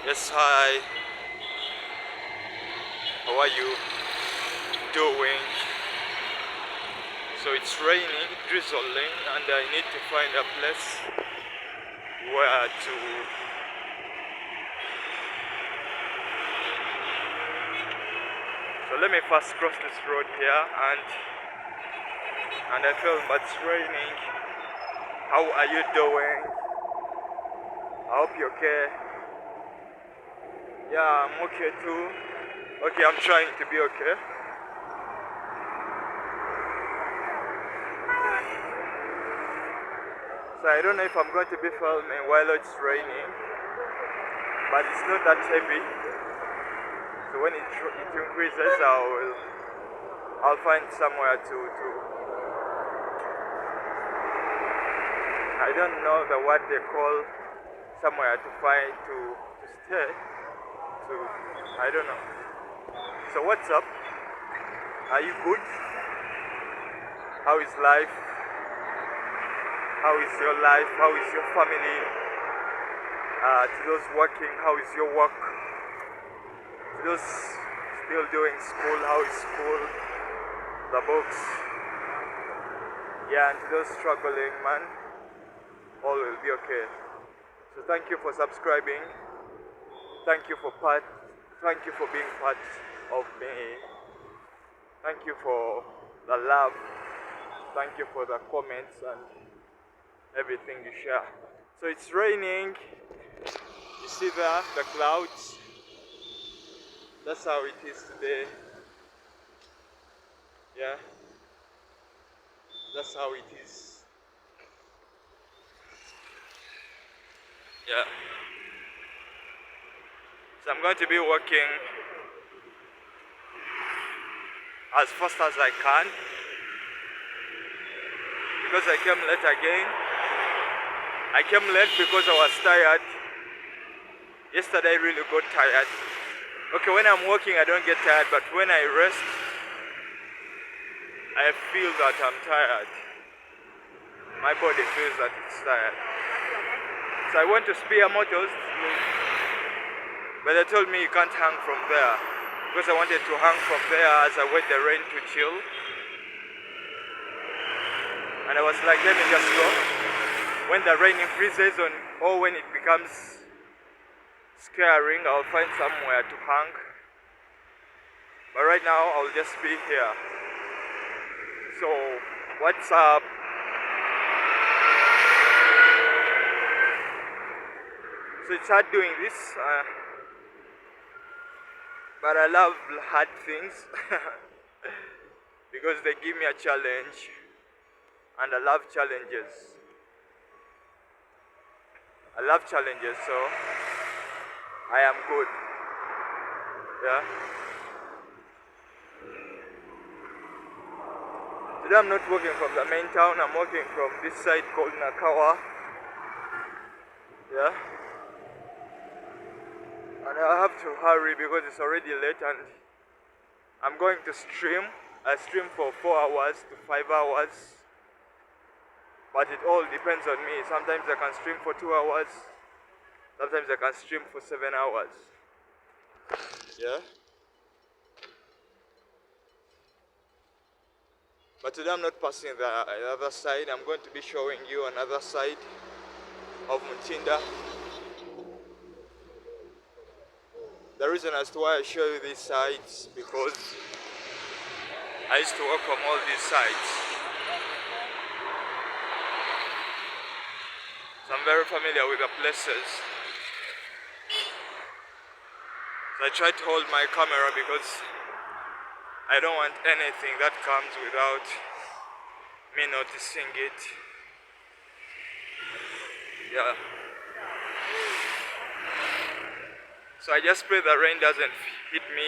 Yes, hi. How are you doing? So it's raining, drizzling, and I need to find a place where to so let me first cross this road here and I feel but it's raining. How are you doing? I hope you're okay. Yeah, I'm okay too. Okay, I'm trying to be okay. So I don't know if I'm going to be filming while it's raining, but it's not that heavy. So when it increases, I'll find somewhere to I don't know what they call somewhere to find to stay. So I don't know. So what's up? Are you good? How is life? How is your life? How is your family? To those working, how is your work? To those still doing school, how is school? The books. Yeah, and to those struggling, man, all will be okay. So thank you for subscribing. Thank you for being part of me. Thank you for the love. Thank you for the comments and everything you share. So it's raining. You see there, the clouds. That's how it is today. Yeah. That's how it is. Yeah. So I'm going to be working as fast as I can because I came late again. I came late because I was tired. Yesterday I really got tired. Okay, when I'm working I don't get tired, but when I rest I feel that I'm tired. My body feels that it's tired. So I went to spare motors, but they told me you can't hang from there because I wanted to hang from there as I wait the rain to chill. And I was like, let me just go. When the rain increases or when it becomes scaring, I'll find somewhere to hang. But right now, I'll just be here. So, what's up? So it's hard doing this, but I love hard things because they give me a challenge, and I love challenges. I love challenges, so I am good. Yeah. Today I'm not working from the main town, I'm working from this side called Nakawa. Yeah. And I have to hurry because it's already late and I'm going to stream. I stream for 4 hours to 5 hours. But it all depends on me. Sometimes I can stream for 2 hours. Sometimes I can stream for 7 hours. Yeah. But today I'm not passing the other side. I'm going to be showing you another side of Ntinda. The reason as to why I show you these sides because I used to work from all these sides. So I'm very familiar with the places. So I try to hold my camera because I don't want anything that comes without me noticing it. Yeah. So I just pray the rain doesn't hit me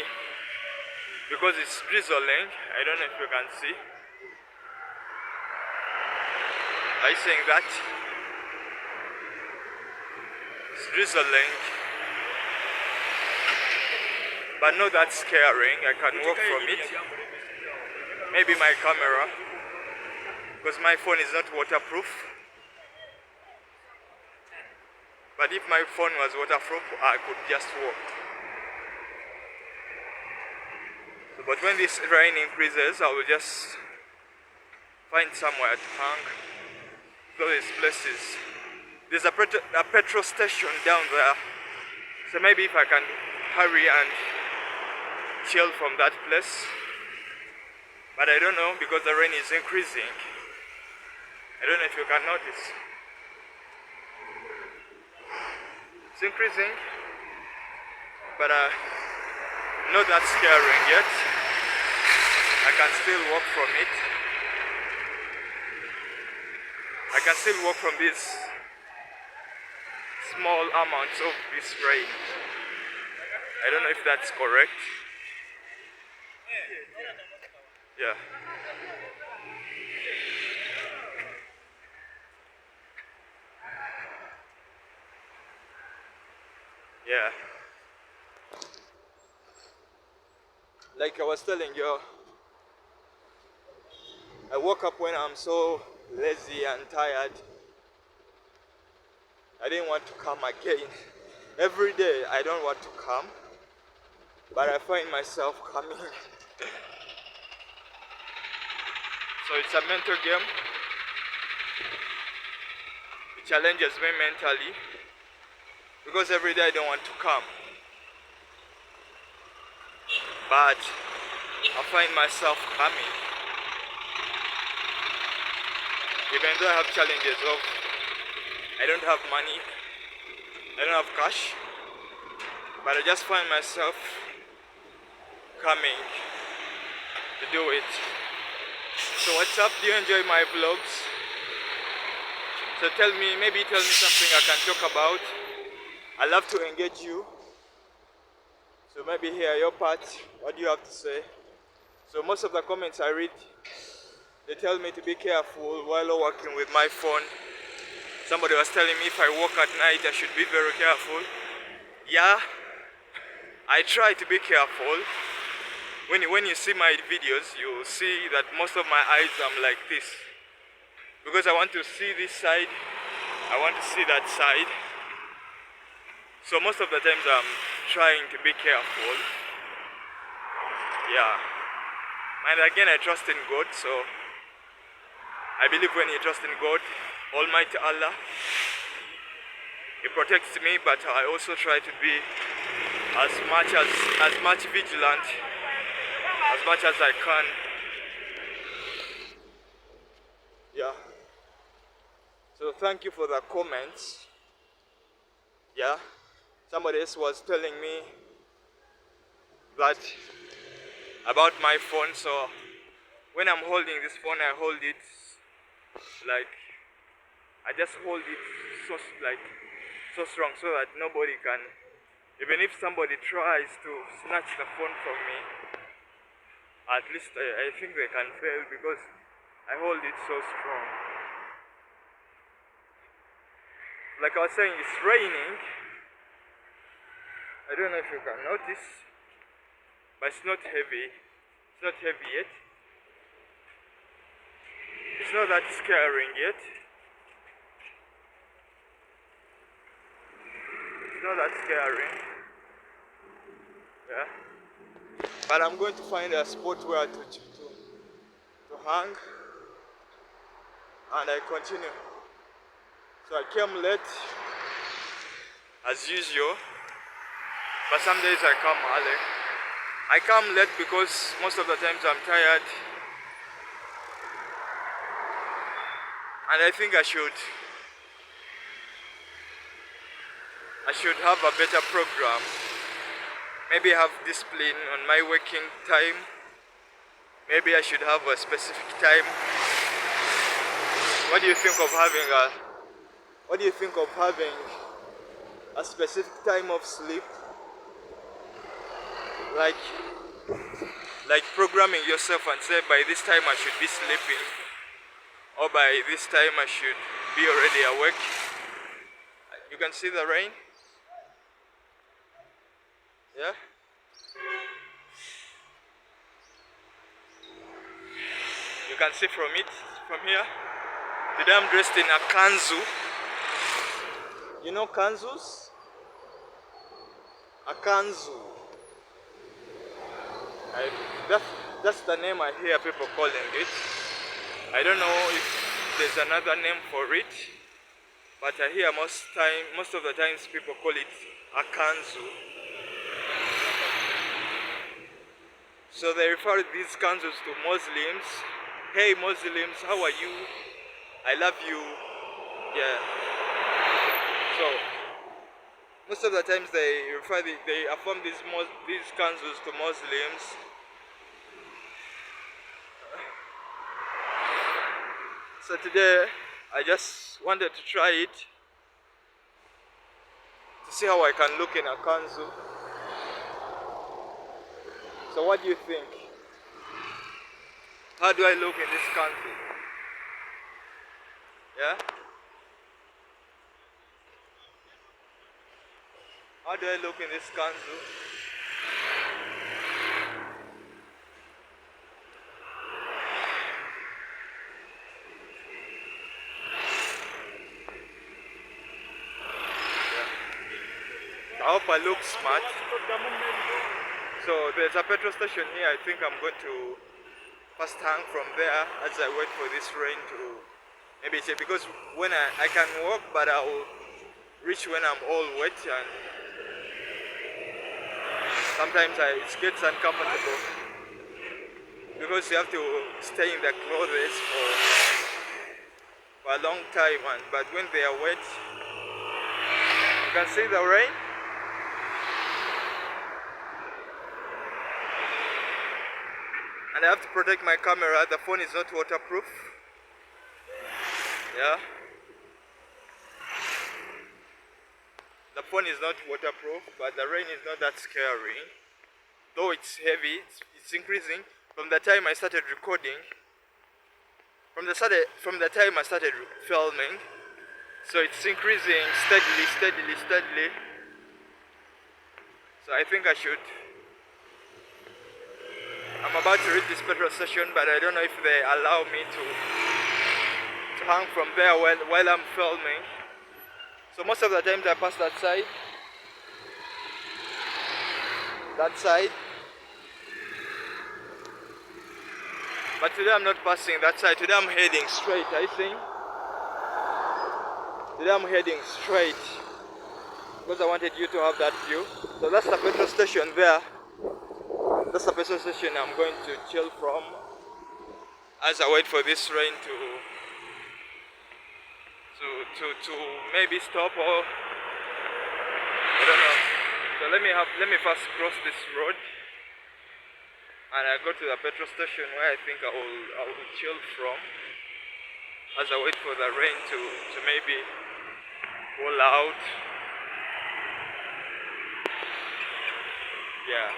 because it's drizzling. I don't know if you can see. Are you saying that? It's drizzling. But not that scaring. I can walk from it. Maybe my camera, because my phone is not waterproof. But if my phone was waterproof, I could just walk. So, but when this rain increases, I will just find somewhere to hang. Those places. There's a petrol station down there. So maybe if I can hurry and chill from that place. But I don't know because the rain is increasing. I don't know if you can notice. It's increasing, but not that scaring yet. I can still walk from it. I can still walk from these small amounts of this rain. I don't know if that's correct. Yeah. Yeah. Like I was telling you, I woke up when I'm so lazy and tired. I didn't want to come again. Every day I don't want to come, but I find myself coming. So it's a mental game. It challenges me mentally because every day I don't want to come. But I find myself coming. Even though I have challenges of I don't have money, I don't have cash, but I just find myself coming to do it. So what's up? Do you enjoy my vlogs? So maybe tell me something I can talk about. I love to engage you. So maybe hear your part. What do you have to say? So most of the comments I read, they tell me to be careful while working with my phone. Somebody was telling me if I walk at night, I should be very careful. Yeah, I try to be careful. When you see my videos, you see that most of my eyes I'm like this. Because I want to see this side, I want to see that side. So most of the times I'm trying to be careful. Yeah. And again, I trust in God, so I believe when you trust in God, Almighty Allah, He protects me, but I also try to be as much vigilant as much as I can. Yeah. So thank you for the comments. Yeah. Somebody else was telling me that about my phone. So when I'm holding this phone, I hold it like I just hold it so strong so that nobody can, even if somebody tries to snatch the phone from me, at least I think they can fail because I hold it so strong. Like I was saying, it's raining. I don't know if you can notice, but it's not heavy. It's not heavy yet. It's not that scaring yet. It's not that scary. Yeah. But I'm going to find a spot where to hang. And I continue. So I came late as usual. But some days I come early. I come late because most of the times I'm tired. And I think I should have a better program. Maybe have discipline on my working time. Maybe I should have a specific time. What do you think of having a specific time of sleep? Like programming yourself and say by this time I should be sleeping, or by this time I should be already awake. You can see the rain. Yeah. You can see from here. Today I'm dressed in a Kanzu. You know Kanzus? A Kanzu. I, that's the name I hear people calling it. I don't know if there's another name for it, but I hear most of the times people call it a Kanzu. So they refer these Kanzus to Muslims. Hey Muslims, how are you? I love you. Yeah. So most of the times they affirm these Kanzus to Muslims. So today I just wanted to try it to see how I can look in a Kanzu. So what do you think? How do I look in this Kanzu? Yeah? How do I look in this Kanzu? Yeah. I hope I look smart. So there's a petrol station here. I think I'm going to first hang from there as I wait for this rain to maybe change, because when I can walk, but I'll reach when I'm all wet, and sometimes it gets uncomfortable because you have to stay in the clothes for a long time, but when they are wet, you can see the rain. And I have to protect my camera. The phone is not waterproof. Yeah. The phone is not waterproof, but the rain is not that scary. Though it's heavy, it's increasing from the time I started recording. From the time I started filming. So it's increasing steadily. So I think I'm about to reach this petrol station, but I don't know if they allow me to hang from there while I'm filming. So most of the times I pass that side. But today I'm not passing that side. Today I'm heading straight, I think. Today I'm heading straight because I wanted you to have that view. So that's the petrol station there. That's the petrol station I'm going to chill from as I wait for this rain to maybe stop, or I don't know. So let me first cross this road and I go to the petrol station where I think I will chill from as I wait for the rain to maybe roll out. Yeah.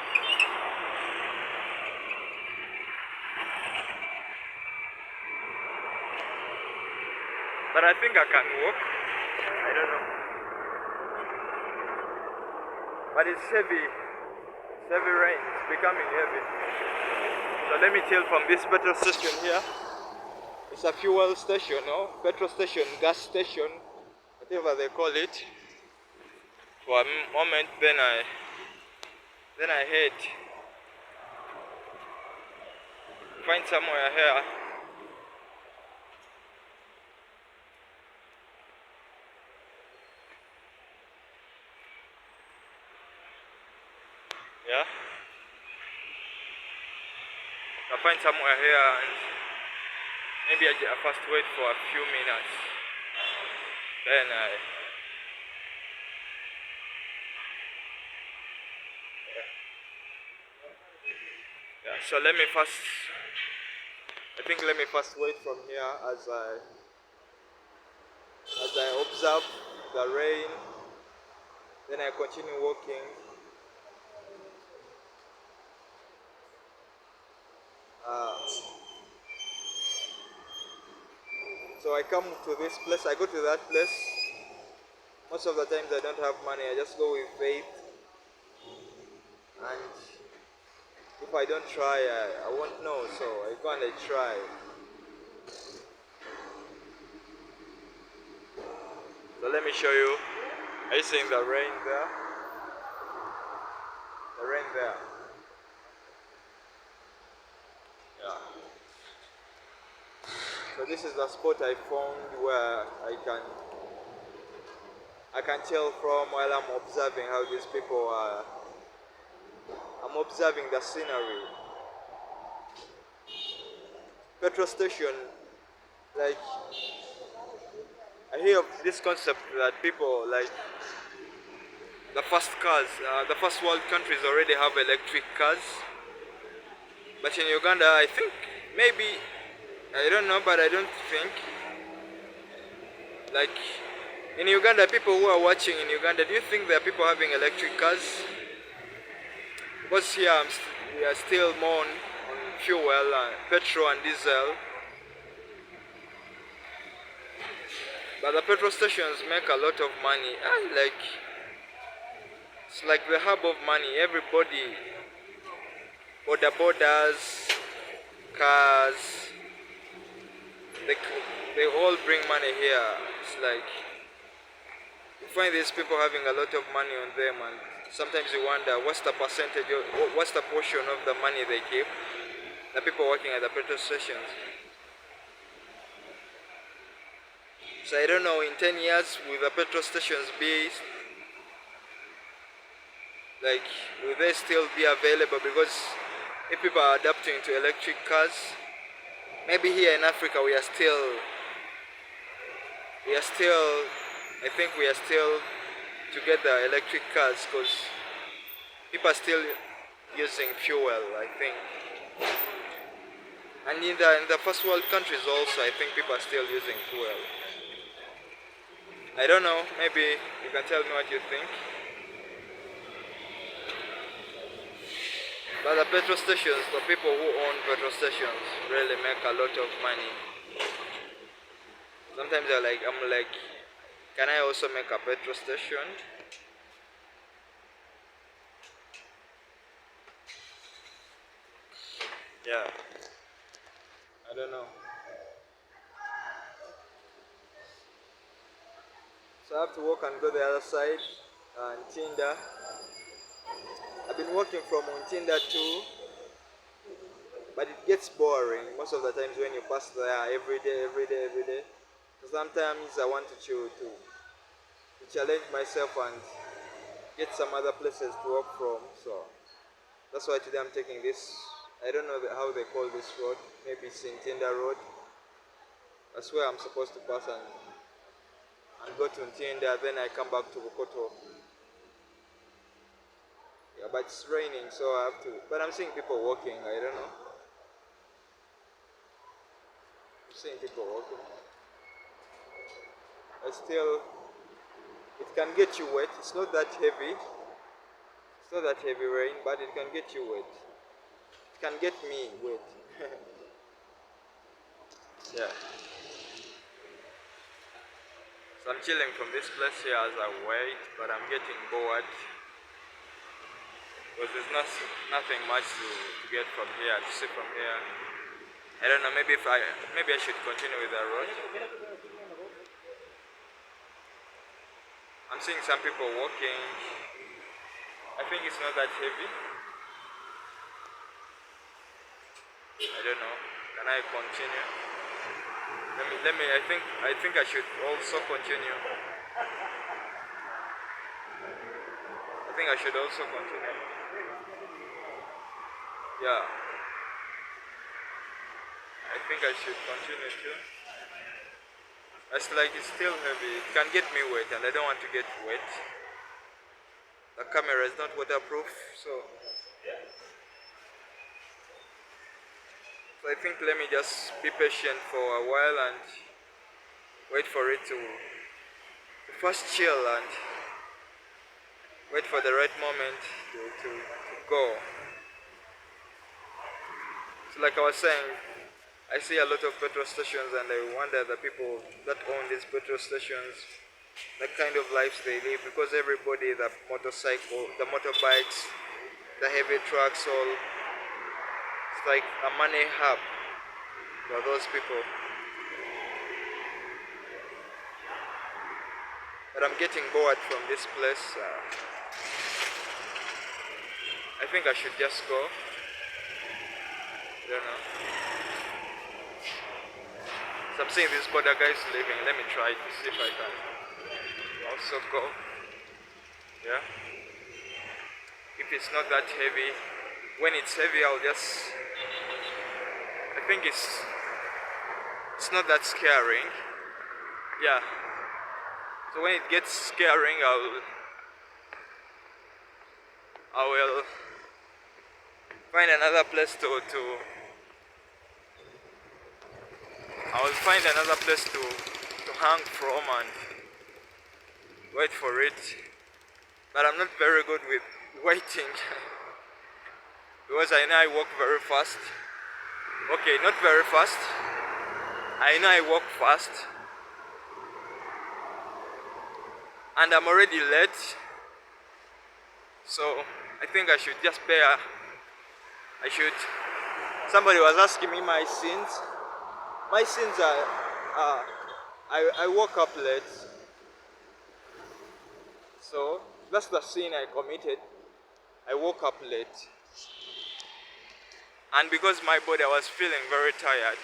But I think I can walk. I don't know. But it's heavy. It's heavy rain. It's becoming heavy. So let me tell from this petrol station here. It's a fuel station, no? Petrol station, gas station, whatever they call it. For a moment, then I head. Find somewhere here. Yeah, I find somewhere here and maybe I first wait for a few minutes. Then so let me first wait from here as I observe the rain. Then I continue walking. So I come to this place, I go to that place. Most of the times I don't have money, I just go with faith. And if I don't try, I won't know, so I go and I try. So let me show you. Are you seeing the rain there? The rain there. Yeah. So this is the spot I found where I can tell from while I'm observing how these people are. I'm observing the scenery. Petrol station, like I hear of this concept that people like the first world countries already have electric cars. But in Uganda, I think maybe, I don't know, but I don't think, like, in Uganda, people who are watching in Uganda, do you think there are people having electric cars? Because here we are still more on fuel, petrol and diesel. But the petrol stations make a lot of money. It's like the hub of money. Everybody, bodas, cars, they all bring money here. It's like you find these people having a lot of money on them, and sometimes you wonder what's the percentage, what's the portion of the money they keep. The people working at the petrol stations. So I don't know, in 10 years will the petrol stations be like, will they still be available? Because if people are adapting to electric cars, maybe here in Africa we are still, I think we are still to get the electric cars because people are still using fuel, I think. And in the first world countries also, I think people are still using fuel. I don't know, maybe you can tell me what you think. But the petrol stations, the people who own petrol stations really make a lot of money. Sometimes I'm like, can I also make a petrol station? Yeah, I don't know. So I have to walk and go the other side, Ntinda. I've been walking from Ntinda too, but it gets boring most of the times when you pass there every day. So sometimes I want to challenge myself and get some other places to walk from. So that's why today I'm taking this. I don't know how they call this road. Maybe it's Ntinda Road. That's where I'm supposed to pass and go to Ntinda, then I come back to Bukoto. Yeah, but it's raining, so I have to. But I'm seeing people walking. I don't know. I'm seeing people walking. But still, it can get you wet. It's not that heavy. It's not that heavy rain, but it can get you wet. It can get me wet. Yeah. So I'm chilling from this place here as I wait, but I'm getting bored. Because there's nothing much to get from here, to see from here. I don't know, maybe I should continue with the road. I'm seeing some people walking. I think it's not that heavy. I don't know. Can I continue? Let me I think I should also continue. I think I should also continue. Yeah. I think I should continue too. It's like it's still heavy. It can get me wet and I don't want to get wet. The camera is not waterproof, so I think let me just be patient for a while and wait for it to first chill and wait for the right moment to go. So like I was saying, I see a lot of petrol stations and I wonder the people that own these petrol stations, the kind of lives they live, because everybody, the motorcycle, the motorbikes, the heavy trucks, all, it's like a money hub for those people. But but I'm getting bored from this place. I think I should just go. I don't know. So I'm seeing this Boda guy is leaving. Let me try to see if I can also go. Yeah. If it's not that heavy. When it's heavy, I'll just. I think it's not that scaring. Yeah. So when it gets scaring, I will find another place to hang from and wait for it. But I'm not very good with waiting because I know I walk very fast. Okay, not very fast. I know I walk fast. And I'm already late. So I think I should just somebody was asking me my sins. My sins are I woke up late. So that's the sin I committed. I woke up late. And because my body was feeling very tired.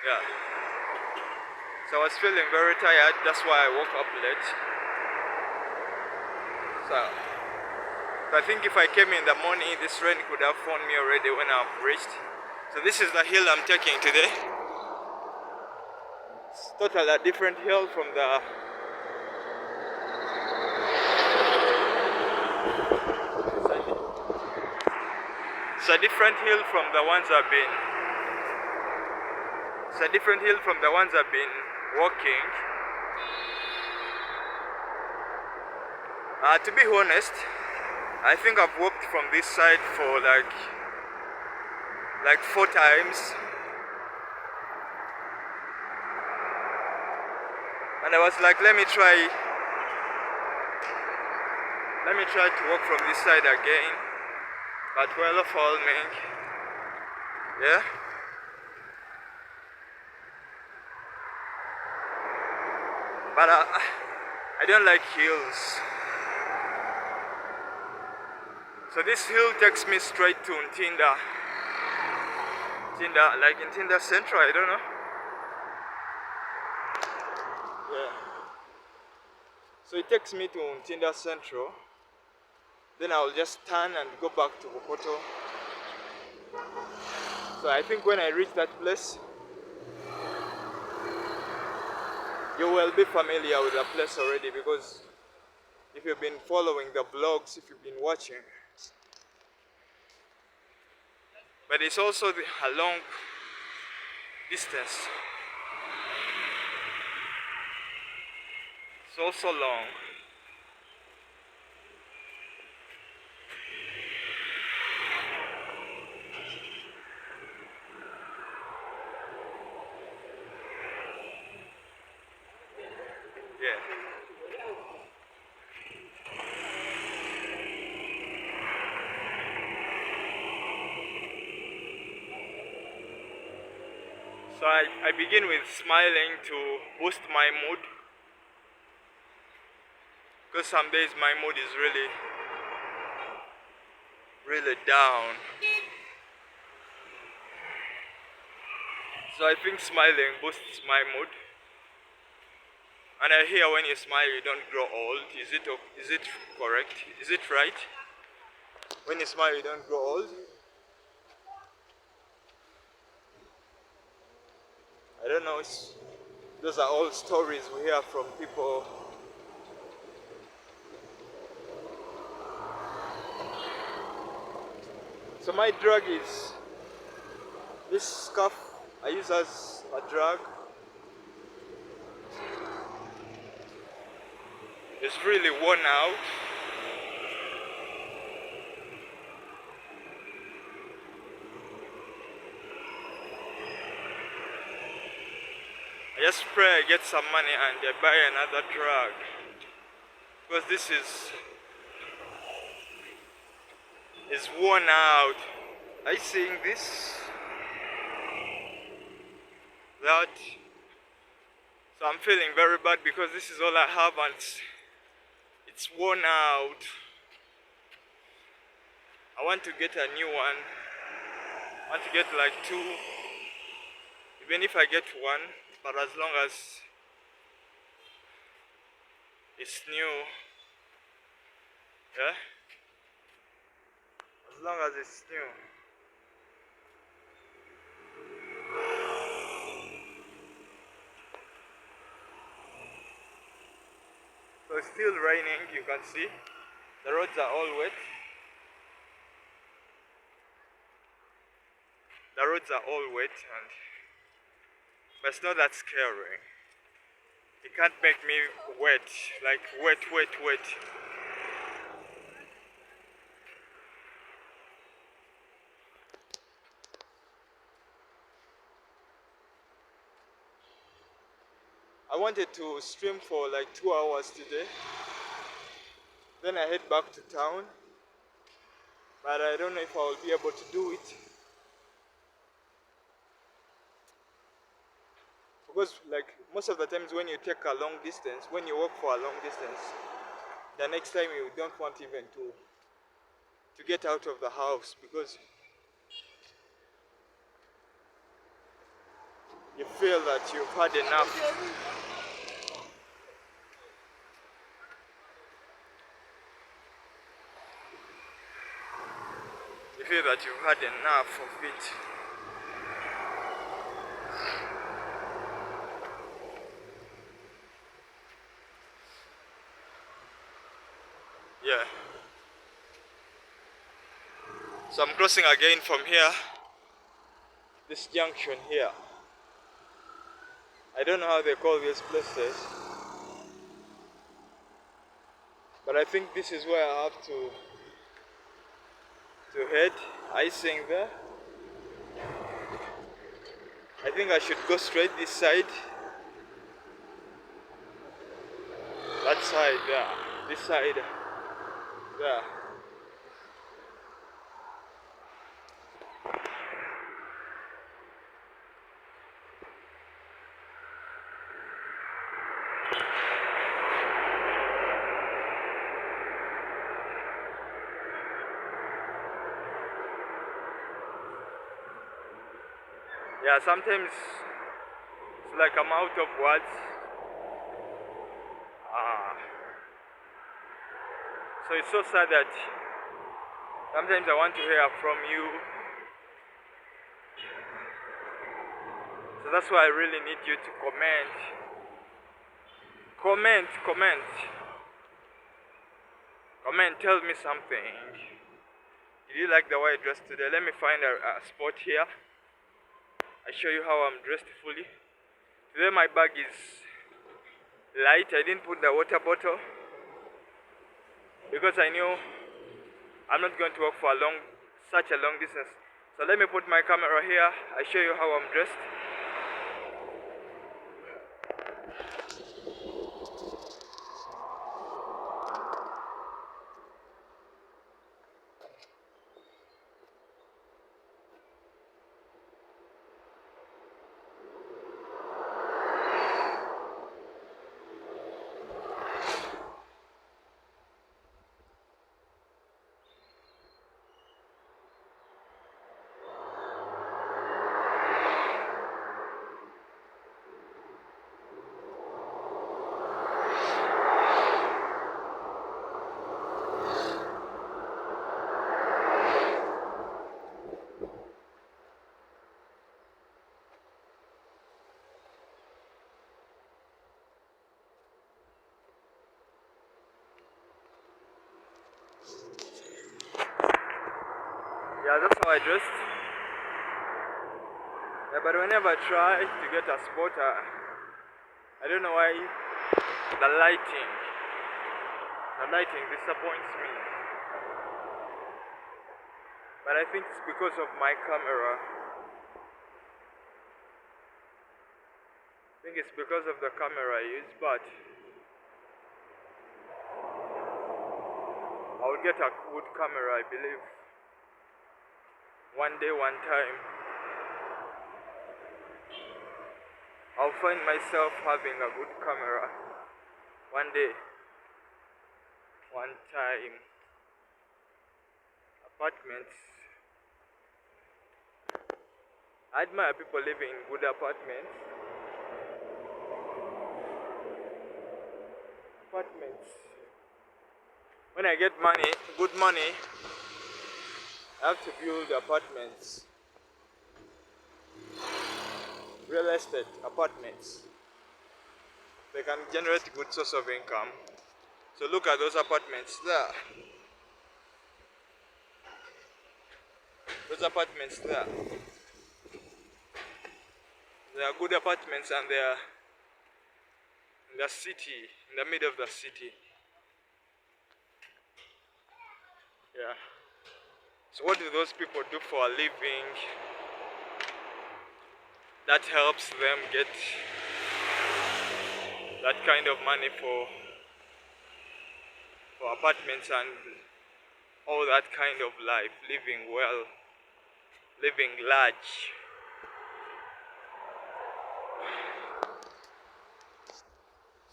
Yeah. So I was feeling very tired, that's why I woke up late. So I think if I came in the morning, this rain could have found me already when I've reached. So this is the hill I'm taking today. It's totally a different hill from the It's a different hill from the ones I've been. It's a different hill from the ones I've been walking. To be honest, I think I've walked from this side for like 4 times. And I was like, let me try to walk from this side again. But well, Heartwarming. Yeah. But I don't like hills. So this hill takes me straight to Ntinda. Like Ntinda Central, I don't know. Yeah. So it takes me to Ntinda Central. Then I'll just turn and go back to Bukoto. So I think when I reach that place, you will be familiar with the place already, because if you've been following the vlogs, if you've been watching. But it's also a long distance. It's also long. Yeah. So I begin with smiling to boost my mood, because some days my mood is really down. So I think smiling boosts my mood. And I hear when you smile you don't grow old. Is it correct? Is it right? When you smile you don't grow old? I don't know. Those are all stories we hear from people. So my drug is this scarf I use as a drug. It's really worn out. I just pray I get some money and I buy another drug, because this is worn out. Are you seeing this? That. So I'm feeling very bad because this is all I have and it's worn out. I want to get a new one. I want to get like 2, even if I get 1, but as long as it's new, yeah? As long as it's new. So it's still raining, you can see. The roads are all wet. The roads are all wet, but it's not that scary. It can't make me wet, like wet. I wanted to stream for like 2 hours today. Then I head back to town. But I don't know if I will be able to do it. Because like most of the times when you take a long distance, when you walk for a long distance, the next time you don't want even to get out of the house because you feel that you've had enough. You feel that you've had enough of it. Yeah. So I'm crossing again from here. This junction here. I don't know how they call these places. But I think this is where I have to head. I think there. I think I should go straight this side. That side there. This side there. Yeah, sometimes it's like I'm out of words. So it's so sad that sometimes I want to hear from you. So that's why I really need you to comment. Comment, tell me something. Did you like the way I dressed today? Let me find a spot here. I show you how I'm dressed fully. Today my bag is light. I didn't put the water bottle because I knew I'm not going to walk for such a long distance. So let me put my camera here. I show you how I'm dressed. Yeah, that's how I dressed. Yeah, but whenever I try to get a spot, I don't know why the lighting disappoints me. But I think it's because of my camera. I think it's because of the camera I use, but I will get a good camera, I believe. One day, one time, I'll find myself having a good camera one day, one time. Apartments. I admire people living in good apartments. When I get money, good money, I have to build apartments. Real estate apartments. They can generate good source of income. So look at those apartments there. Those apartments there. They are good apartments and they are in the city, in the middle of the city. Yeah. So what do those people do for a living that helps them get that kind of money for apartments and all that kind of life, living well, living large?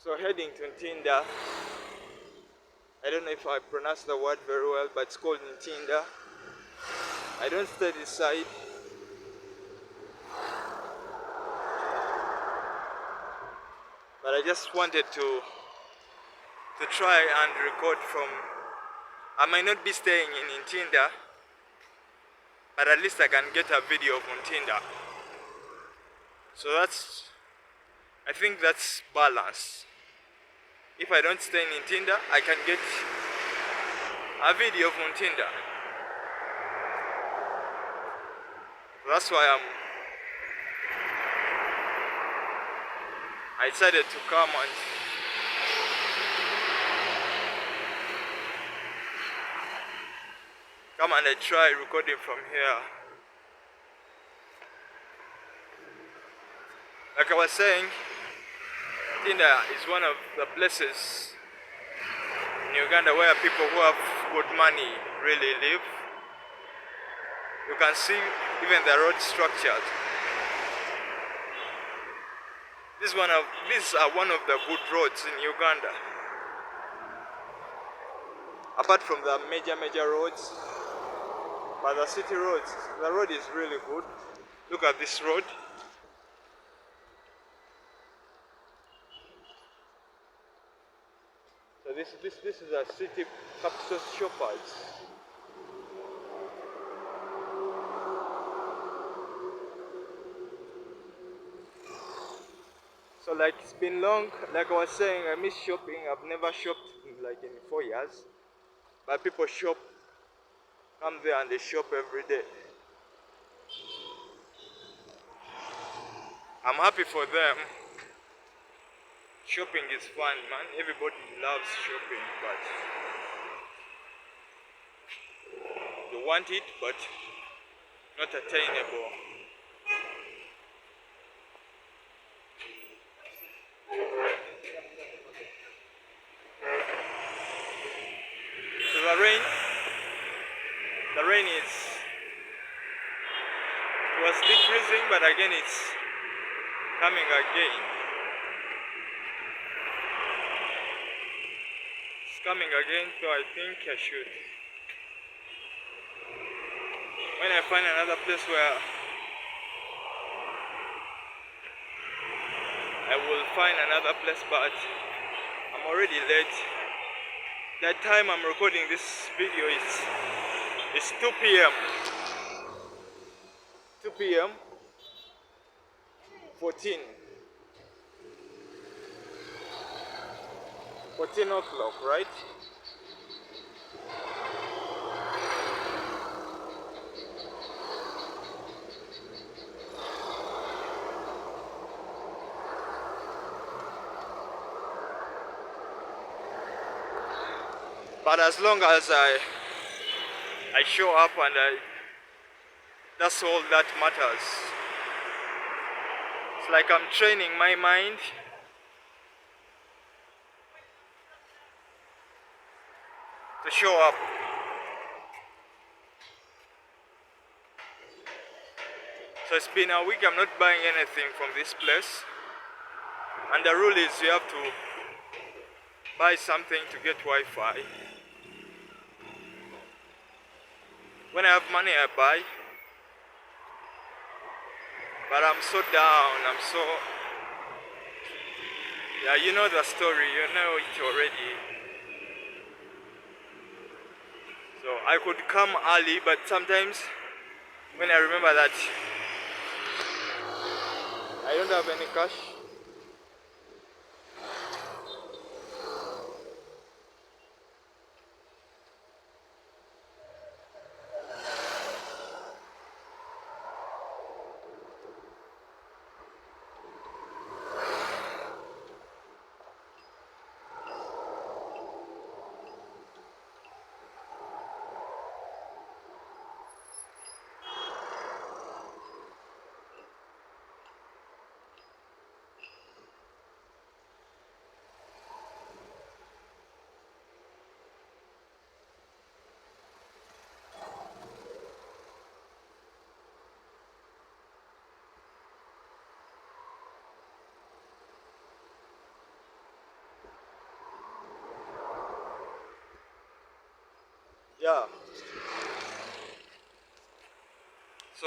So heading to Ntinda. I don't know if I pronounce the word very well, but it's called Ntinda. I don't stay this side. But I just wanted to try and record from. I might not be staying in Ntinda, but at least I can get a video of Ntinda. So I think that's balance. If I don't stay in Ntinda, I can get a video of Ntinda. That's why I decided to come and I try recording from here. Like I was saying, Ntinda is one of the places in Uganda where people who have good money really live. You can see even the road structures. These are one of the good roads in Uganda. Apart from the major roads, but the city roads, the road is really good. Look at this road. So this is a city capital shoppers. So like it's been long, like I was saying, I miss shopping. I've never shopped in 4 years. But people shop, come there and they shop every day. I'm happy for them. Shopping is fun, man. Everybody loves shopping, but they want it, but not attainable. So the rain was decreasing, but again it's coming again. It's coming again, so I think I should. When I find another place where I will find another place, but I'm already late. That time I'm recording this video is 2 p.m. 2 p.m. 14 o'clock, right? But as long as I show up and that's all that matters. It's like I'm training my mind to show up. So it's been a week, I'm not buying anything from this place. And the rule is you have to buy something to get Wi-Fi. When I have money, I buy. But I'm so down, I'm so... Yeah, you know the story, you know it already. So I could come early, but sometimes when I remember that I don't have any cash, yeah. So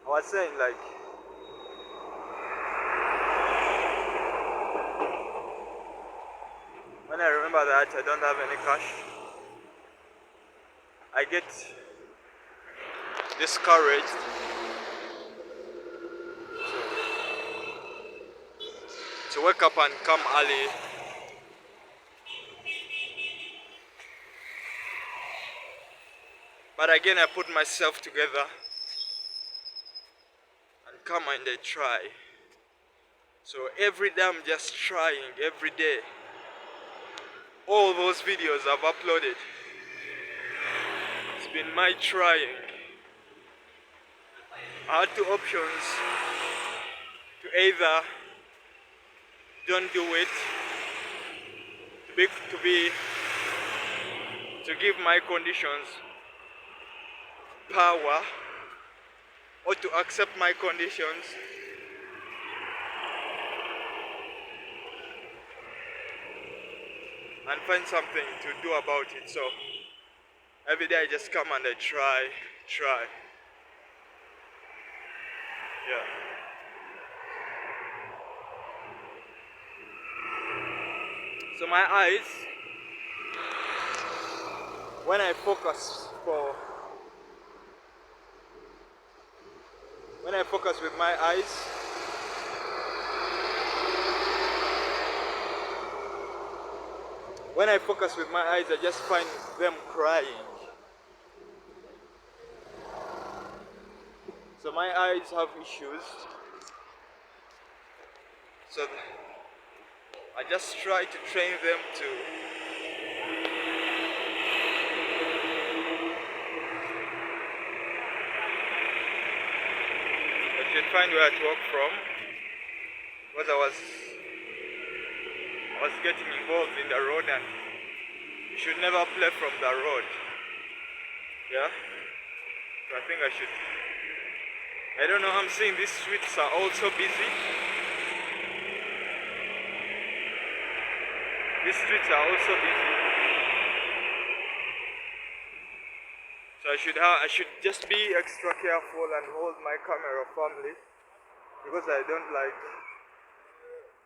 I was saying, like, when I remember that I don't have any cash, I get discouraged. To wake up and come early. But again, I put myself together and come and I try. So every day I'm just trying, every day. All those videos I've uploaded, it's been my trying. I had two options: to either don't do it, to give my conditions power, or to accept my conditions and find something to do about it. So every day I just come and I try. Yeah. So my eyes, when I focus with my eyes, I just find them crying. So my eyes have issues. So I just try to train them to find where to walk from, because I was getting involved in the road, and you should never play from the road. Yeah? So I think I should. I don't know, I'm seeing these streets are also busy. These streets are also busy. So I should just be extra careful and hold my camera firmly, because I don't like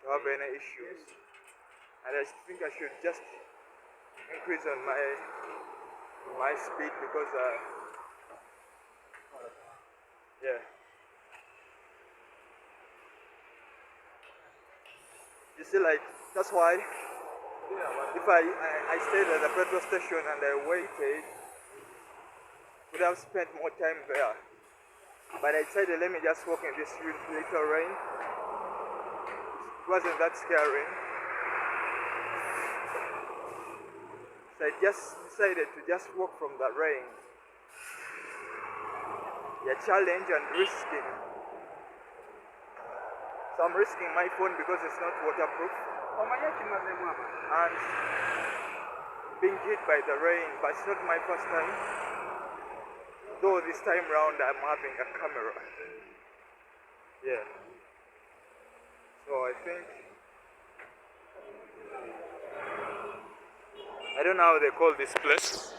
to have any issues. And I think I should just increase on my my speed because yeah. You see, like, that's why if I stayed at the petrol station and I waited, would have spent more time there. But I decided, let me just walk in this little rain. It wasn't that scary. So I just decided to just walk from the rain. Yeah, challenge and risking. So I'm risking my phone because it's not waterproof. And being hit by the rain, but it's not my first time. Though this time round I'm having a camera. Yeah. So I think, I don't know how they call this place.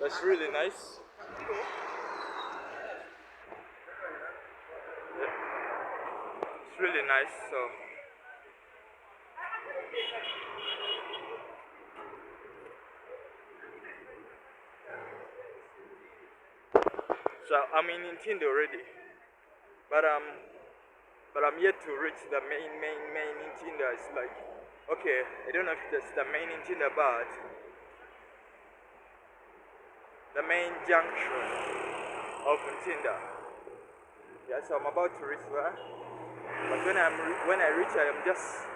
That's really nice. Yeah. It's really nice. So I'm in Ntinda already, but I'm yet to reach the main Ntinda. It's like, okay, I don't know if that's the main Ntinda, but the main junction of Ntinda. Yeah, so I'm about to reach there. But when I reach, I am just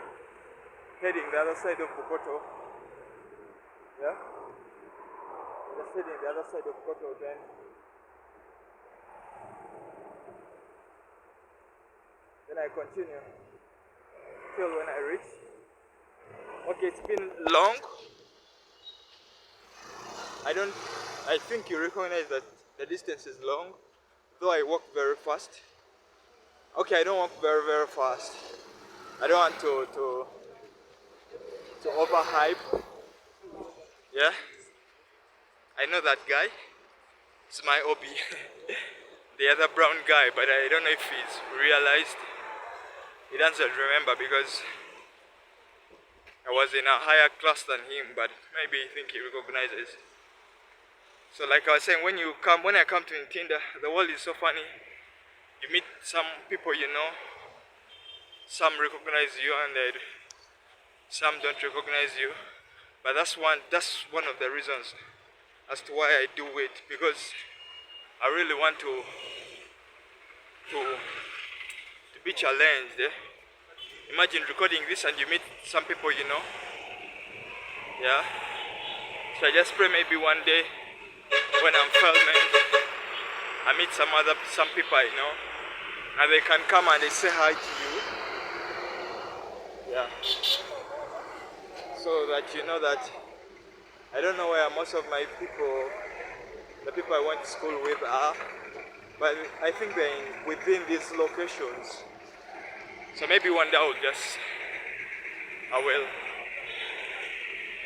heading the other side of Bukoto. Yeah, just heading the other side of Bukoto. Then I continue till when I reach. Okay, it's been long. I think you recognize that the distance is long, though I walk very fast. Okay, I don't walk very fast. I don't want to overhype. Yeah, I know that guy. It's my hobby. The other brown guy, but I don't know if he's realized. He doesn't remember because I was in a higher class than him, but maybe I think he recognizes. So like I was saying, when I come to Ntinda, the world is so funny. You meet some people you know, some recognize you and some don't recognize you. But that's one of the reasons as to why I do it, because I really want to be challenged. Imagine recording this and you meet some people you know. Yeah. So I just pray maybe one day when I'm filming, I meet some people I know, and they can come and they say hi to you. Yeah. So that you know that I don't know where most of my people, the people I went to school with are, but I think they're within these locations. So maybe one day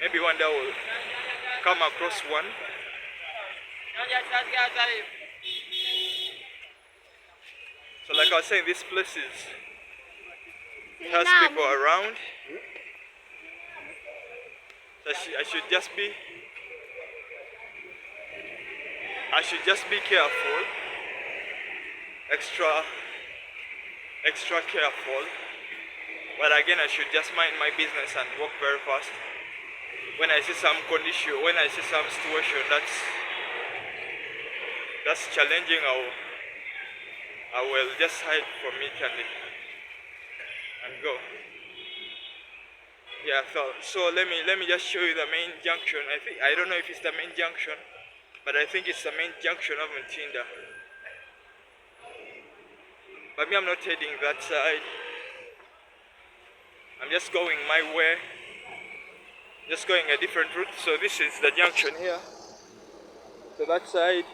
maybe one day I will come across one. So like I was saying, this place has people around. So I should just be careful, extra careful. But again, I should just mind my business and walk very fast. When I see some condition, when I see some situation that's challenging, I will just hide from it and go. Yeah, so let me just show you the main junction. I don't know if it's the main junction, but I think it's the main junction of Ntinda. But me, I'm not heading that side. I'm just going my way, just going a different route. So this is the junction here. So that side,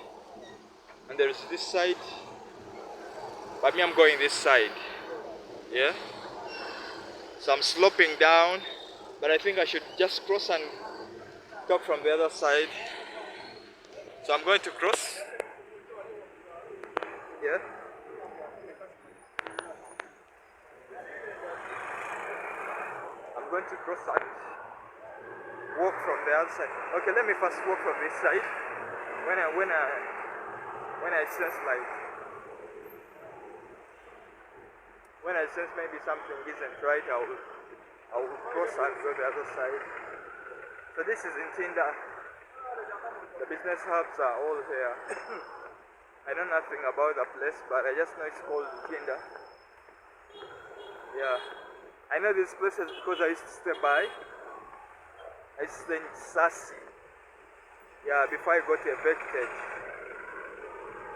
and there's this side. But me, I'm going this side. Yeah. So I'm sloping down, but I think I should just cross and talk from the other side. So I'm going to cross. Yeah. I'm going to cross and walk from the other side. Okay, let me first walk from this side. When I sense like maybe something isn't right, I will cross and go the other side. So this is Ntinda. The business hubs are all here. I know nothing about the place, but I just know it's called Ntinda. Yeah. I know these places because I used to stay by. I used to stay in Sasi. Yeah, before I got evicted.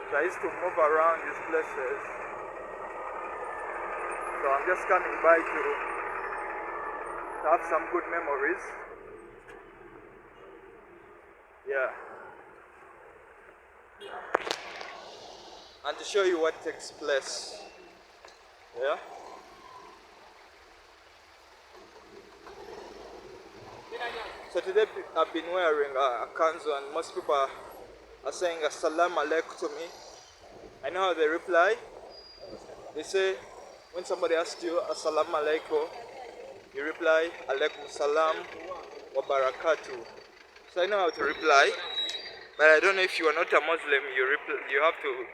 So I used to move around these places. So I'm just coming by to have some good memories. Yeah. And to show you what takes place. Yeah. So today I've been wearing a Kanzu, and most people are saying Assalamu alaikum to me. I know how they reply. They say when somebody asks you Assalamu alaikum, you reply Alaikum salam wa barakatuh. So I know how to reply, but I don't know if you are not a Muslim, you have to.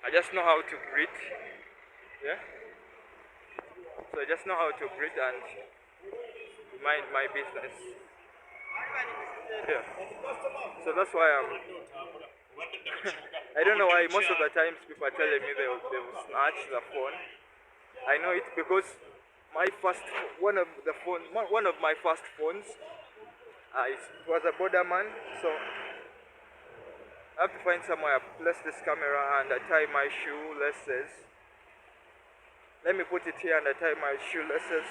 I just know how to greet. Yeah. So I just know how to greet and mind my business. Yeah. So that's why I don't know why most of the times people are telling me they will snatch the phone. I know it because one of my first phones, it was a Boda man, so I have to find somewhere I place this camera and I tie my shoelaces. Let me put it here and I tie my shoelaces.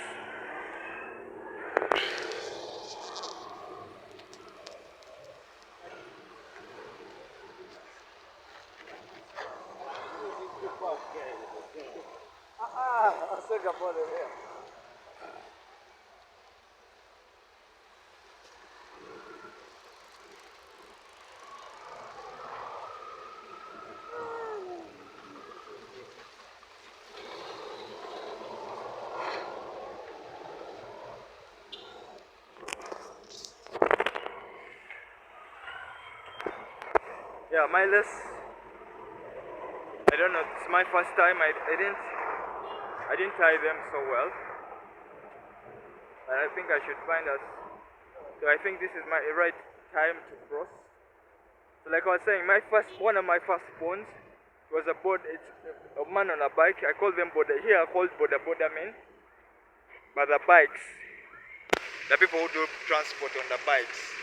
Yeah, mindless. I don't know. It's my first time. I didn't tie them so well, and I think I should find us. So I think this is my right time to cross. So like I was saying, one of my first phones was a Boda. It's a man on a bike. I call them Boda. Here I called Boda men, but the bikes, the people who do transport on the bikes.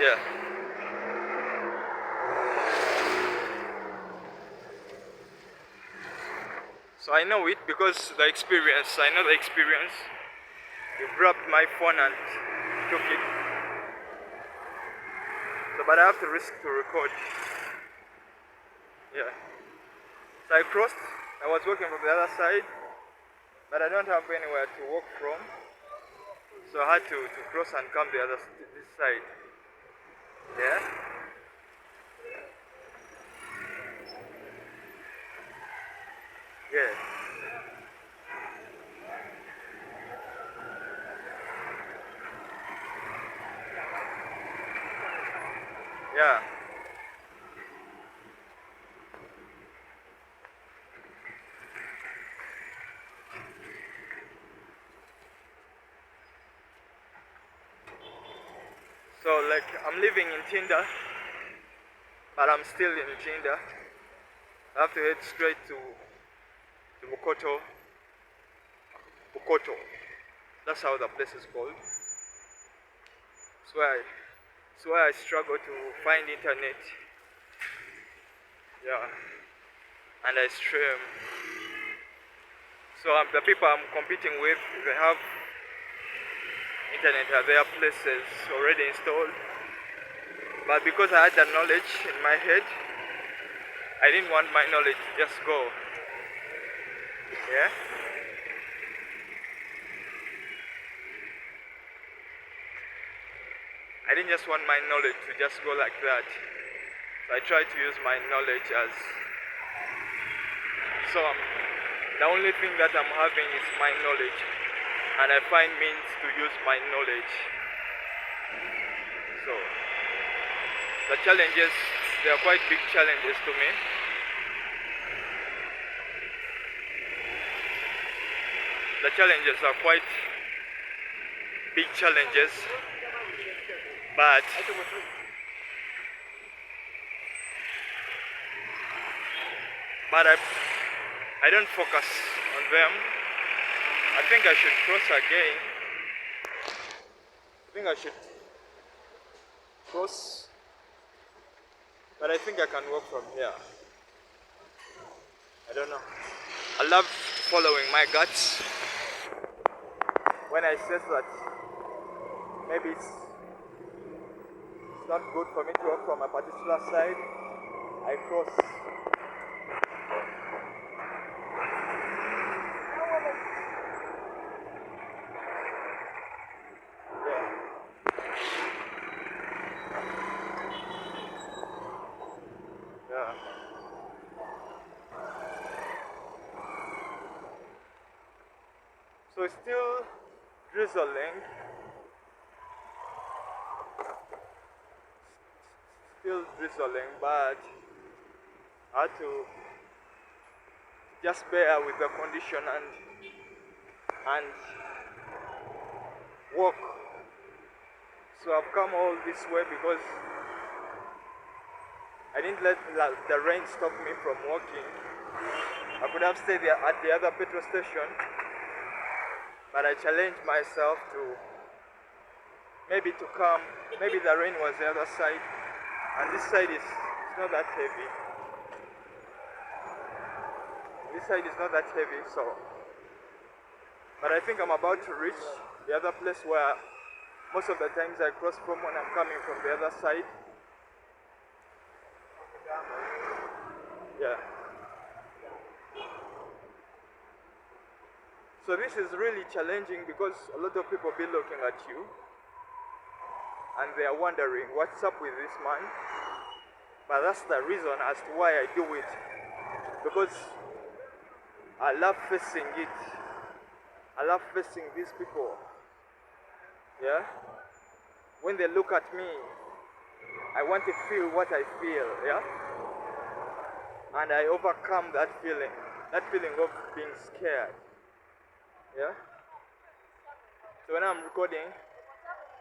Yeah. So I know it because I know the experience. You grabbed my phone and took it. So, but I have to risk to record. Yeah. So I crossed. I was walking from the other side, but I don't have anywhere to walk from. So I had to cross and come this side. Yeah. Yeah. Yeah. So like I'm living in Ntinda, but I'm still in Ntinda. I have to head straight to Bukoto. That's how the place is called. It's where I struggle to find internet. Yeah. And I stream. So the people I'm competing with, they have internet at their places already installed. But because I had the knowledge in my head, I didn't want my knowledge to just go. Yeah? I didn't just want my knowledge to just go like that. So I tried to use my knowledge as So the only thing that I'm having is my knowledge, and I find means to use my knowledge. So the challenges, they are quite big challenges to me. The challenges are quite big challenges, but I don't focus on them. I think I should cross again. I think I should cross, but I think I can walk from here. I don't know. I love following my guts. When I sense that maybe it's not good for me to walk from a particular side, I cross. Yeah. So it's still drizzling. Still drizzling, but I had to just bear with the condition and walk. So I've come all this way because I didn't let the rain stop me from walking. I could have stayed there at the other petrol station, but I challenged myself to maybe the rain was the other side, and this side is not that heavy. This side is not that heavy, so. But I think I'm about to reach the other place where most of the times I cross from when I'm coming from the other side. Yeah. So this is really challenging because a lot of people be looking at you and they are wondering what's up with this man. But that's the reason as to why I do it, because I love facing it. I love facing these people. Yeah? When they look at me, I want to feel what I feel, yeah? And I overcome that feeling of being scared. Yeah? So when I'm recording,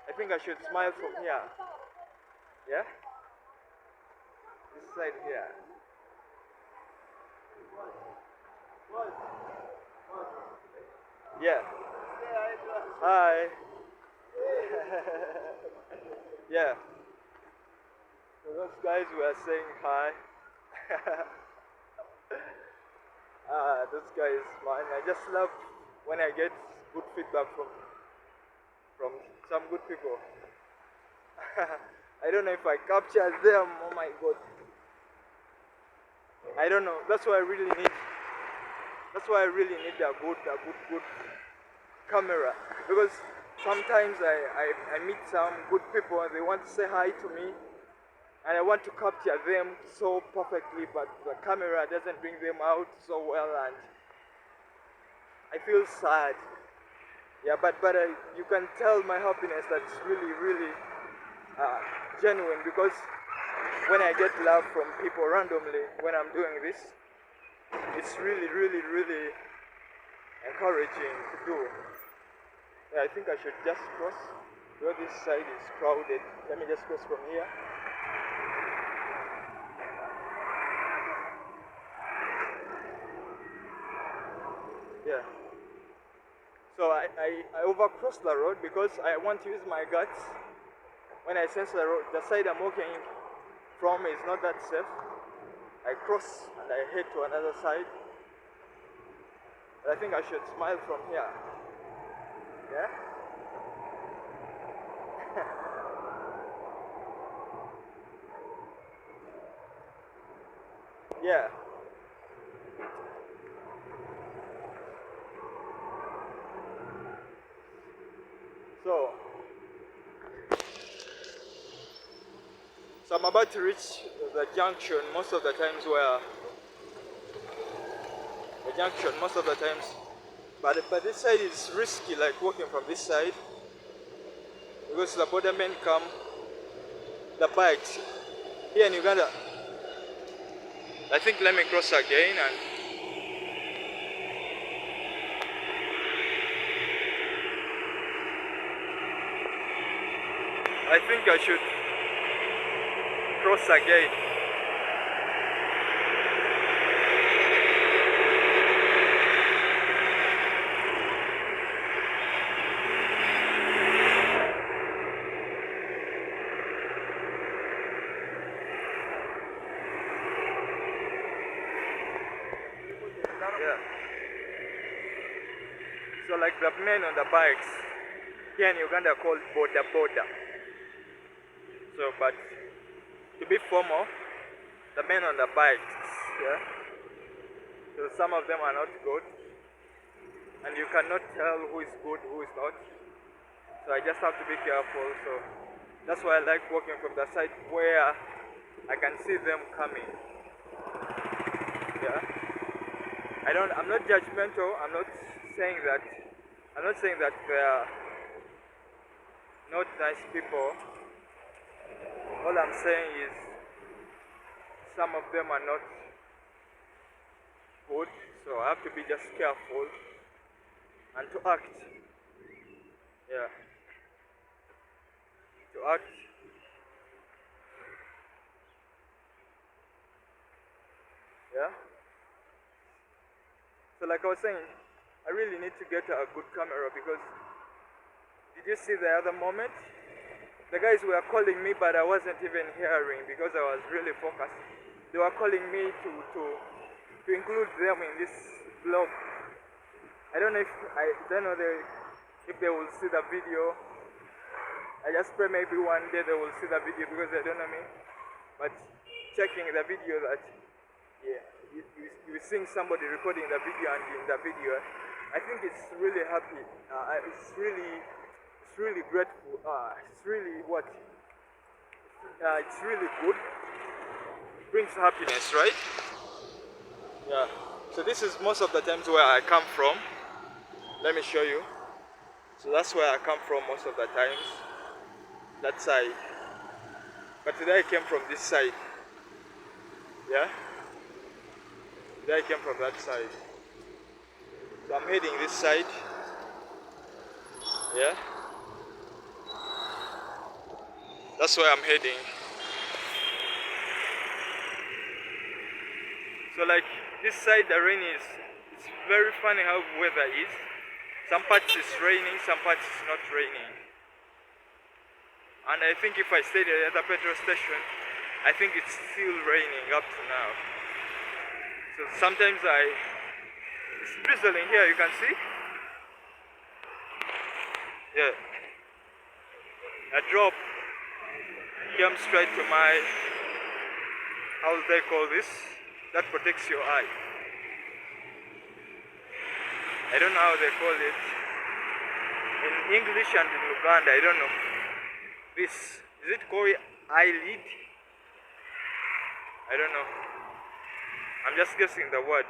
I think I should smile from here. Yeah? This side here. Yeah. Hi. Yeah. So those guys were saying hi. Those guys, man, I just love when I get good feedback from some good people. I don't know if I capture them. Oh my god. I don't know. That's why I really need a good camera, because sometimes I meet some good people and they want to say hi to me and I want to capture them so perfectly, but the camera doesn't bring them out so well and I feel sad. Yeah, but you can tell my happiness that's really genuine, because when I get love from people randomly when I'm doing this, it's really encouraging to do. Yeah, I think I should just cross where this side is crowded. Let me just cross from here. Yeah. So I overcrossed the road because I want to use my guts. When I sense the side I'm walking from is not that safe, I cross and I head to another side. But I think I should smile from here. Yeah? Yeah. So I'm about to reach the junction most of the times where a junction most of the times. But this side is risky, like walking from this side, because the border men come, the bikes. Here in Uganda, I think let me cross again and I think I should cross again. Yeah. So like the men on the bikes here in Uganda are called Boda. So, but to be formal, the men on the bikes, yeah. So some of them are not good, and you cannot tell who is good, who is not. So I just have to be careful. So that's why I like walking from the side where I can see them coming. Yeah. I'm not judgmental. I'm not saying that they are not nice people. All I'm saying is some of them are not good, so I have to be just careful and to act. Yeah. To act. Yeah. So like I was saying, I really need to get a good camera because did you see the other moment? The guys were calling me, but I wasn't even hearing because I was really focused. They were calling me to include them in this vlog. I don't know if if they will see the video. I just pray maybe one day they will see the video because they don't know me. But checking the video that you seeing somebody recording the video and in the video, I think it's really happy. It's really grateful. It's really what? It's really good. It brings happiness, right? Yeah. So this is most of the times where I come from. Let me show you. So that's where I come from most of the times. That side. But today I came from this side. Yeah? Today I came from that side. So I'm heading this side. Yeah? That's where I'm heading. So like this side the rain is, it's very funny how weather is. Some parts is raining, some parts is not raining. And I think if I stayed at the petrol station, I think it's still raining up to now. So sometimes it's drizzling here, you can see. Yeah. A drop came straight to my, how do they call this? That protects your eye. I don't know how they call it. In English and in Uganda, I don't know. This, is it called eyelid? I don't know. I'm just guessing the word.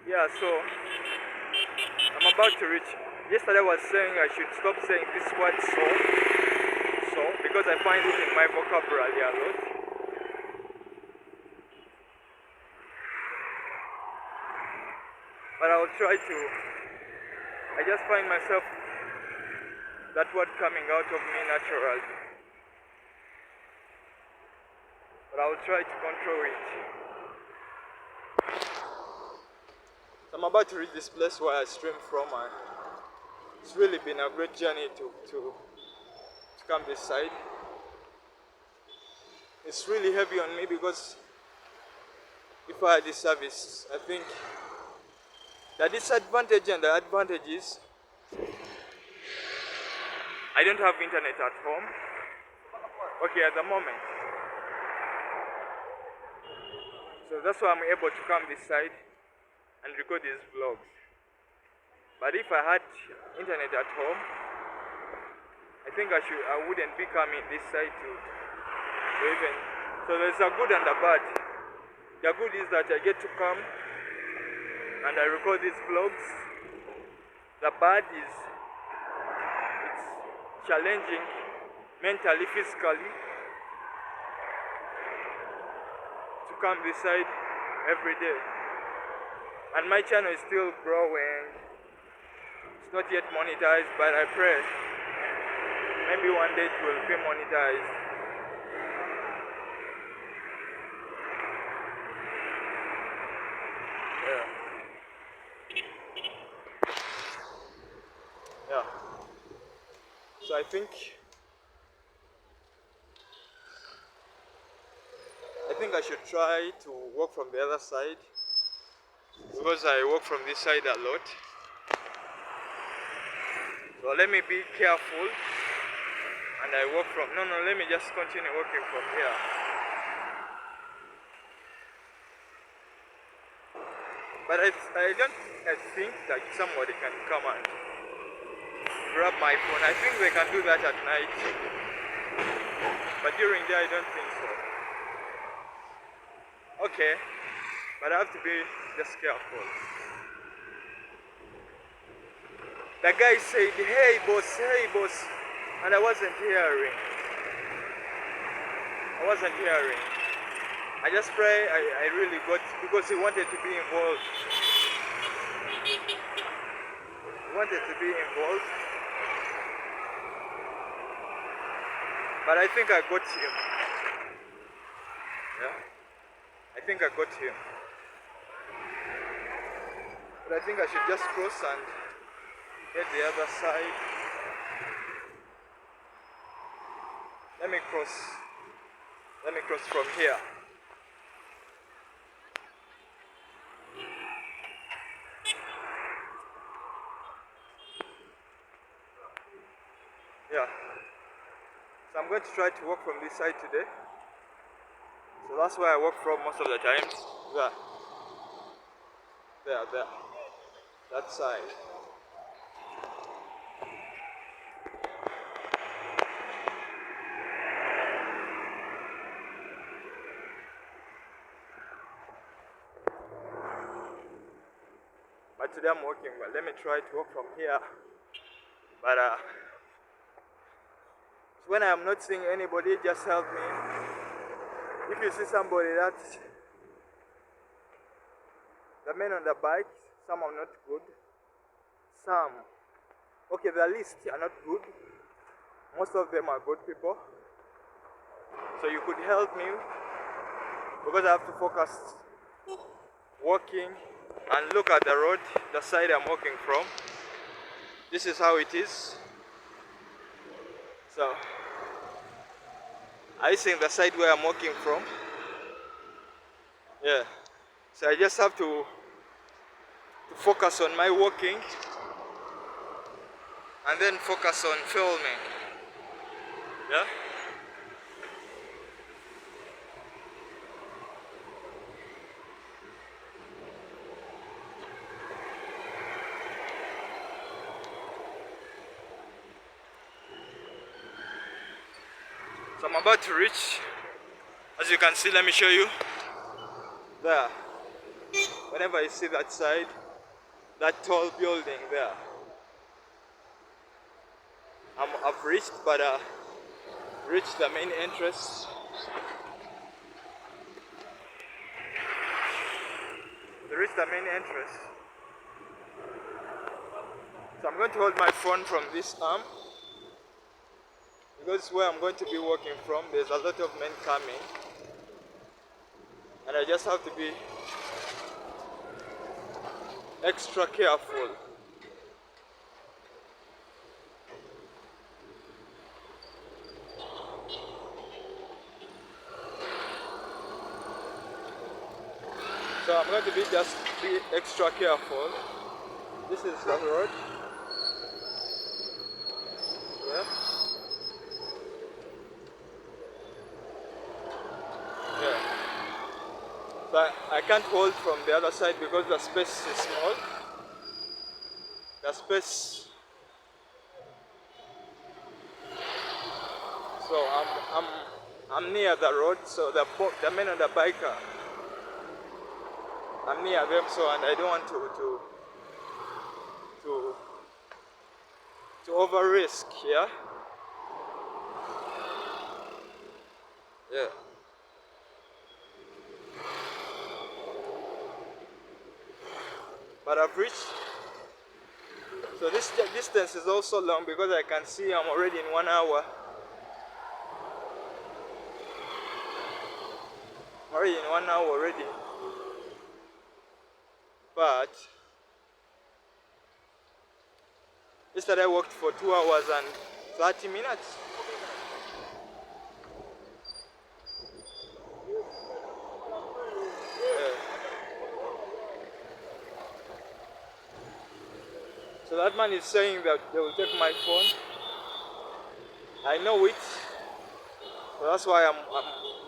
Yeah, so I'm about to reach. Yesterday I was saying I should stop saying this word so because I find it in my vocabulary a lot. But I will try to. I just find myself that word coming out of me naturally. But I will try to control it. So I'm about to reach this place where I stream from, and it's really been a great journey to come this side. It's really heavy on me because if I had this service, I think the disadvantage and the advantage is I don't have internet at home. Okay, at the moment. So that's why I'm able to come this side and record these vlogs. But if I had internet at home, I think I wouldn't be coming this side to even So there's a good and a bad. The good is that I get to come and I record these vlogs. The bad is it's challenging mentally, physically to come this side every day. And my channel is still growing. It's not yet monetized, but I pray maybe one day it will be monetized. Yeah. So I think I should try to walk from the other side, because I walk from this side a lot. So let me be careful and I walk from, no, let me just continue walking from here. But I think that somebody can come and grab my phone. I think they can do that at night, but during the day I don't think so. Okay, but I have to be just careful. The guy said, hey boss, and I wasn't hearing. I just pray I really got, because he wanted to be involved. But I think I got him. Yeah? I think I got him. But I think I should just cross and get the other side. Let me cross from here. Yeah. So I'm going to try to walk from this side today. So that's where I walk from most of the time. There. That side. But today I'm walking, but let me try to walk from here. But when I'm not seeing anybody, just help me. If you see somebody that's the men on the bike, some are not good. The least are not good. Most of them are good people. So you could help me, because I have to focus walking and look at the road, the side I'm walking from. This is how it is. So I think the side where I'm walking from. Yeah. So I just have to focus on my walking and then focus on filming. Yeah? So I'm about to reach. As you can see, let me show you. There. Whenever you see that side, that tall building there, I've reached, but reached the main entrance. So I'm going to hold my phone from this arm, because where I'm going to be walking from, there's a lot of men coming, and I just have to be extra careful. So I'm going to be extra careful. This is the road. Yeah. So I can't hold from the other side because the space is small. So I'm near the road, so the men on the bike I'm near them, so and I don't want to over risk, yeah? Yeah. But I've reached, so this distance is also long because I can see I'm already in 1 hour. I'm already in 1 hour already. But yesterday I worked for 2 hours and 30 minutes. Yeah. So that man is saying that they will take my phone. I know it. So that's why I'm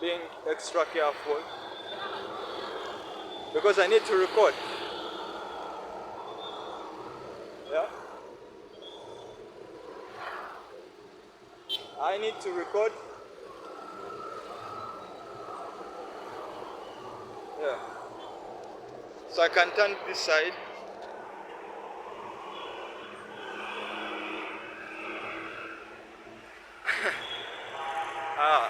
being extra careful. Because I need to record. Yeah. I need to record. Yeah. So I can turn this side. Ah.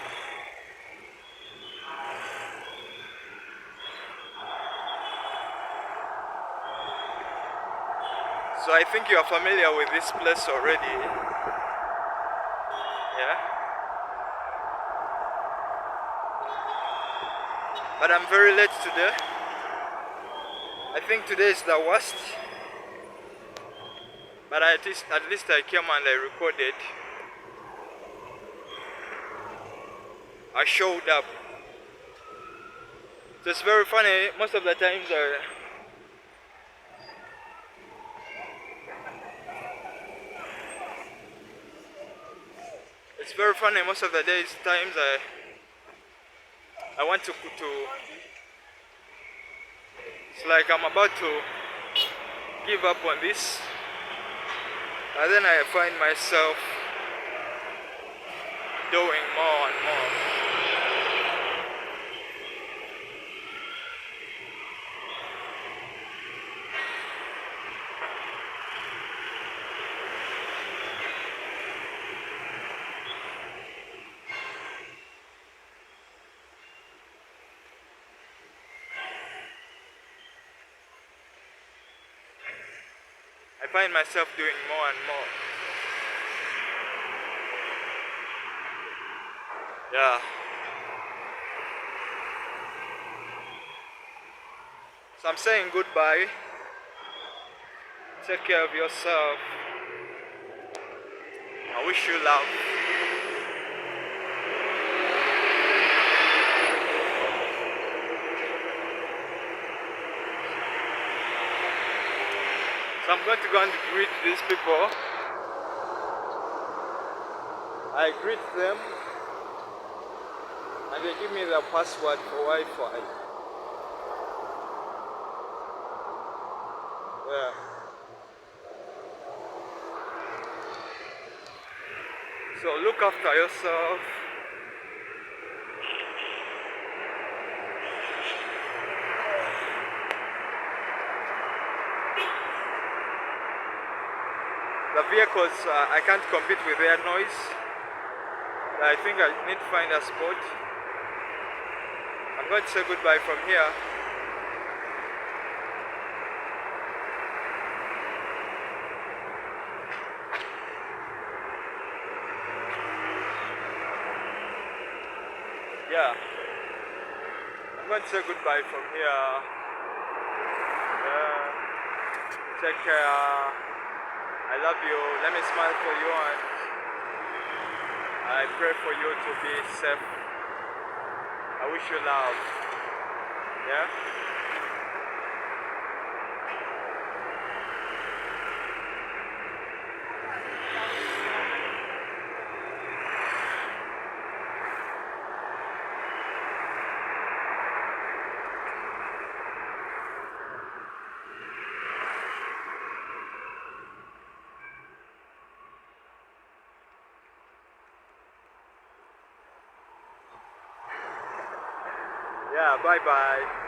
So I think you are familiar with this place already. Yeah. But I'm very late today. I think today is the worst. But at least I came and I recorded. I showed up. So it's very funny. Most of the times it's very funny. Most of the times I want to. It's like I'm about to give up on this, and then I find myself doing more and more. I find myself doing more and more. Yeah. So I'm saying goodbye. Take care of yourself. I wish you love. So I'm going to go and greet these people. I greet them and they give me the password for Wi-Fi. Yeah. So look after yourself. The vehicles, I can't compete with their noise. I think I need to find a spot. I'm going to say goodbye from here. Yeah. I'm going to say goodbye from here. Take care. I love you. Let me smile for you and I pray for you to be safe. I wish you love. Yeah? Yeah, bye bye.